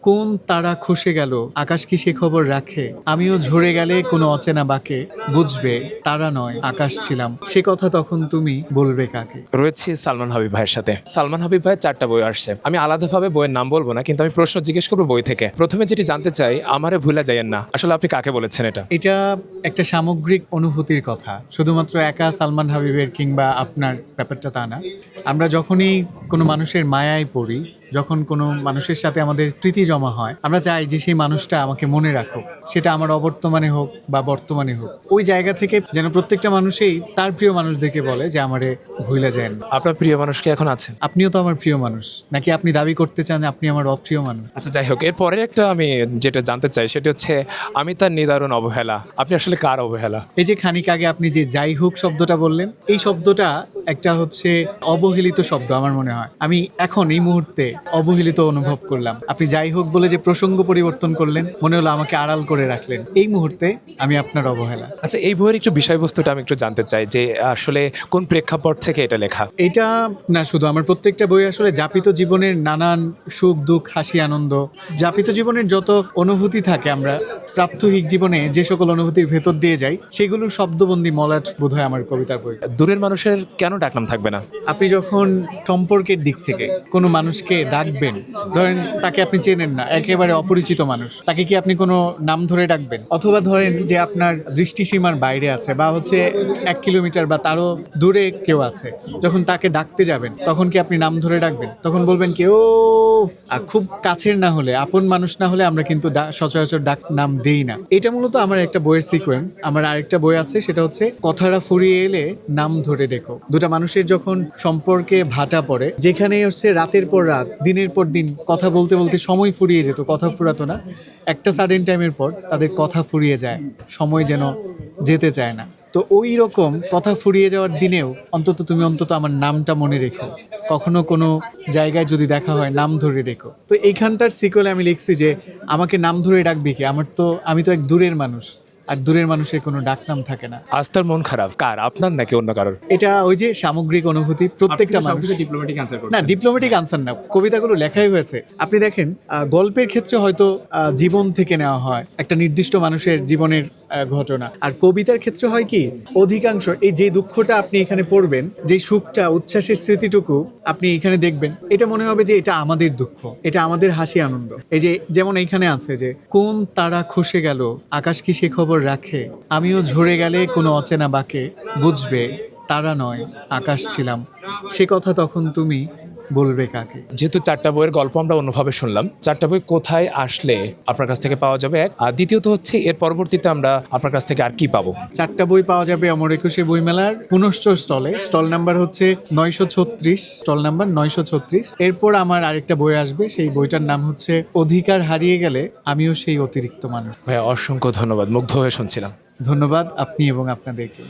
কোন তারা খসে গেল, আকাশ কি সে খবর রাখে? আমিও ঝরে গেলে কোনো অচেনা বাকে, বুঝবে তারা নয় আকাশ ছিলাম। সে কথা তখন তুমি বলবে কাকে? রয়েছে সালমান হাবিব ভাইয়ের সাথে। সালমান হাবিব ভাইয়ের 4টা বই আসছে। আমি আলাদাভাবে বইয়ের নাম বলবো না, কিন্তু আমি প্রশ্ন জিজ্ঞেস করবো বই থেকে। প্রথমে যেটি জানতে চাই, আমারে ভুলে যাইয়েন না, আসলে আপনি কাকে বলেছেন এটা? এটা একটা সামগ্রিক অনুভূতির কথা, শুধুমাত্র একা সালমান হাবিবের কিংবা আপনার ব্যাপারটা তা না। আমরা যখনই কোনো মানুষের মায়ায় পড়ি, যখন কোনো মানুষের সাথে আমাদের প্রীতি জমা হয়, আমরা চাই যে সেই মানুষটা আমাকে মনে রাখুক, সেটা আমার অবর্তমানে হোক বা বর্তমানে হোক। ওই জায়গা থেকে যেন প্রত্যেকটা মানুষই তার প্রিয় মানুষদেরকে বলে যে আমারে ভুলে যান। আপনার প্রিয় মানুষ কি এখন আছে? আপনিও তো আমার প্রিয় মানুষ, নাকি আপনি দাবি করতে চান যে আপনি আমার অপ্রিয় মানুষ? আচ্ছা, যাই হোক, এরপরে একটা আমি যেটা জানতে চাই সেটা হচ্ছে, আমি তার নিদারুণ অবহেলা। আপনি আসলে কার অবহেলা? এই যে খানিক আগে আপনি যে যাই হোক শব্দটা বললেন, এই শব্দটা একটা হচ্ছে অবহেলিত শব্দ আমার মনে হয়। আমি এখন এই মুহূর্তে অবহেলিত অনুভব করলাম। আপনি যাই হোক বলে যে প্রসঙ্গ পরিবর্তন করলেন, মনে হলো আমাকে আড়াল করে রাখলেন। এই মুহূর্তে আমি আপনার অবহেলা। আচ্ছা, এই বইয়ের একটু বিষয়বস্তুটা আমি একটু জানতে চাই, যে আসলে কোন প্রেক্ষাপট থেকে এটা লেখা? এটা না, শুধু আমার প্রত্যেকটা বই আসলে যাপিত জীবনের নানান সুখ দুঃখ হাসি আনন্দ, যাপিত জীবনের যত অনুভূতি থাকে, আমরা প্রাত্যহিক জীবনে যে সকল অনুভূতির ভেতর দিয়ে যাই, সেগুলোর শব্দবন্দি মলাট বোধহয় আমার কবিতার বই। দূরের মানুষের কেন ডাকনাম থাকবে না? আপনি যখন সম্পর্কের দিক থেকে কোনো মানুষকে ডাকবেন, ধরেন তাকে আপনি চেনেন না, একেবারে অপরিচিত মানুষ, তাকে কি আপনি কোনো নাম ধরে ডাকবেন? অথবা ধরেন যে আপনার দৃষ্টিসীমার বাইরে আছে, বা হচ্ছে 1 কিলোমিটার বা তারও দূরে কেউ আছে, যখন তাকে ডাকতে যাবেন, তখন কি আপনি নাম ধরে ডাকবেন? তখন বলবেন কেউ, খুব কাছের না হলে, আপন মানুষ না হলে আমরা কিন্তু সচরাচর ডাক নাম দেই না। এটা মূলত আমার একটা বইয়ের সিকোয়েন্স। আমার আরেকটা বই আছে, সেটা হচ্ছে কথাটা ফুরিয়ে এলে নাম ধরে ডেকো। দুটা মানুষের যখন সম্পর্কে ভাটা পড়ে, যেখানে হচ্ছে রাতের পর রাত, দিনের পর দিন কথা বলতে বলতে সময় ফুরিয়ে যেত, কথা ফুরাতো না, একটা সাডেন টাইমের পর তাদের কথা ফুরিয়ে যায়, সময় যেন যেতে চায় না। তো ওই রকম কথা ফুরিয়ে যাওয়ার দিনেও অন্তত অন্তত আমার নামটা মনে রেখো, কখনো কোনো জায়গায় যদি দেখা হয় নাম ধরে রেখো। তো এইখানটার সিকোয়েলে আমি লিখছি যে আমাকে নাম ধরে ডাকবি কি? আমি তো এক দূরের মানুষ, আর দূরের মানুষের কোনো ডাকনাম থাকে না। আজ তার মন খারাপ কার, আপনার নাকি অন্য কারোর? এটা ওই যে সামগ্রিক অনুভূতি, প্রত্যেকটা মানুষ। ডিপ্লোম্যাটিক আনসার না, ডিপ্লোম্যাটিক আনসার না, কবিতাগুলো লেখাই হয়েছে। আপনি দেখেন, গল্পের ক্ষেত্রে হয়তো জীবন থেকে নেওয়া হয় একটা নির্দিষ্ট মানুষের জীবনের ঘটনা, আর কবিতার ক্ষেত্রে হয় কি, অধিকাংশ এই যে দুঃখটা আপনি এখানে পড়বেন, যে সুখটা উচ্ছ্বাসের স্মৃতিটুকু আপনি এখানে দেখবেন, এটা মনে হবে যে এটা আমাদের দুঃখ, এটা আমাদের হাসি আনন্দ। এই যে যেমন এইখানে আছে যে কোন তারা খসে গেল, আকাশ কি সে খবর রাখে? আমিও ঝরে গেলে কোনো অচেনা বাকে, বুঝবে তারা নয় আকাশ ছিলাম। সে কথা তখন তুমি বলবে কাকে? যেহেতু 4টা বইয়ের গল্প আমরা অন্যভাবে শুনলাম, 4টা বই কোথায় আসলে আপনার কাছ থেকে পাওয়া যাবে, এক? আর দ্বিতীয়ত হচ্ছে, এর পরবর্তীতে আমরা আপনার কাছ থেকে আর কি পাবো? 4টা বই পাওয়া যাবে অমর একুশে বইমেলার পুনশ্চ স্টলে। স্টল নাম্বার হচ্ছে 936, স্টল নাম্বার 936। এরপর আমার আরেকটা বই আসবে, সেই বইটার নাম হচ্ছে অধিকার হারিয়ে গেলে আমিও সেই অতিরিক্ত মানুষ। ভাইয়া, অসংখ্য ধন্যবাদ, মুগ্ধ হয়ে শুনছিলাম। ধন্যবাদ আপনি এবং আপনাদেরকে।